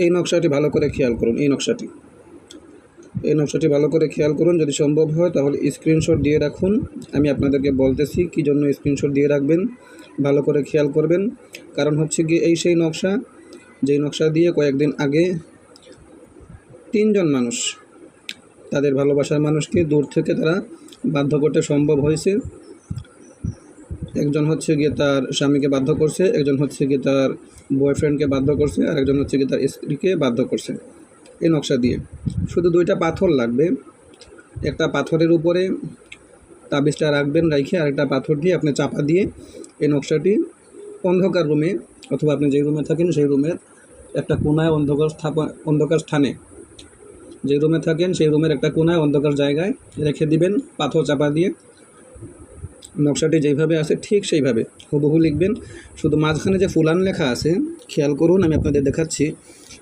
এই নকশাটি ভালো করে খেয়াল করুন। এই নকশাটি ভালো করে খেয়াল করুন। যদি সম্ভব হয় তাহলে স্ক্রিনশট দিয়ে রাখুন। আমি আপনাদেরকে বলতেছি কী জন্য স্ক্রিনশট দিয়ে রাখবেন, ভালো করে খেয়াল করবেন। কারণ হচ্ছে গিয়ে এই সেই নকশা, যেই নকশা দিয়ে কয়েকদিন আগে 3 জন মানুষ তাদের ভালোবাসার মানুষকে দূর থেকে তারা বাধ্য করতে সম্ভব হয়েছে। একজন হচ্ছে গিয়ে তার স্বামীকে বাধ্য করছে, একজন হচ্ছে গিয়ে তার বয়ফ্রেন্ডকে বাধ্য করছে, আর একজন হচ্ছে গিয়ে তার স্ত্রীকে বাধ্য করছে এই নকশা দিয়ে। শুধু 2টা পাথর লাগবে। একটা পাথরের উপরে তাবিজটা রাখবেন, রাইখে আরেকটা পাথর দিয়ে আপনি চাপা দিয়ে এই নকশাটি অন্ধকার রুমে অথবা আপনি যেই রুমে থাকেন সেই রুমের একটা কোনায় অন্ধকার স্থানে, যে রুমে থাকেন সেই রুমের একটা কোনায় অন্ধকার জায়গায় রেখে দিবেন পাথর চাপা দিয়ে। নকশাটি যেইভাবে আছে ঠিক সেইভাবে হুবহু লিখবেন। শুধু মাঝখানে যে ফুলান লেখা আছে খেয়াল করুন, আমি আপনাদের দেখাচ্ছি।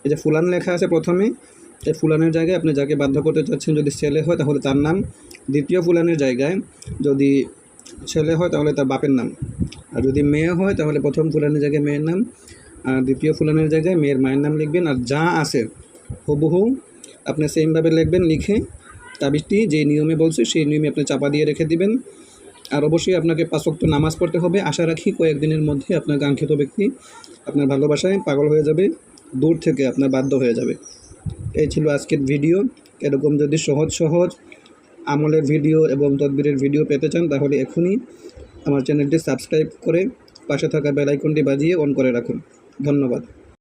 এই যে ফুলান লেখা আছে প্রথমে, এই ফুলানের জায়গায় আপনি যাকে বাধ্য করতে চাচ্ছেন যদি ছেলে হয় তাহলে তার নাম, দ্বিতীয় ফুলানের জায়গায় যদি ছেলে হয় তাহলে তার বাপের নাম, আর যদি মেয়ে হয় তাহলে প্রথম ফুলানের জায়গায় মেয়ের নাম, আর দ্বিতীয় ফুলানের জায়গায় মেয়ের মায়ের নাম লিখবেন। আর যা আছে হুবহু আপনি সেমভাবে লিখবেন। লিখে তাবিজটি যে নিয়মে বলছে সেই নিয়মে আপনি চাপা দিয়ে রেখে দিবেন। আর অবশ্যই আপনাকে 5 ওয়াক্ত নামাজ পড়তে হবে। আশা রাখি কয়েকদিনের মধ্যে আপনার কাঙ্ক্ষিত ব্যক্তি আপনার ভালোবাসায় পাগল হয়ে যাবে, দূর থেকে আপনার বাধ্য হয়ে যাবে। এই ছিল আজকের ভিডিও। এরকম যদি সহজ আমলের ভিডিও এবং তদবিরের ভিডিও পেতে চান তাহলে এখনই আমার চ্যানেলটি সাবস্ক্রাইব করে পাশে থাকা বেল আইকনটি বাজিয়ে অন করে রাখুন। ধন্যবাদ।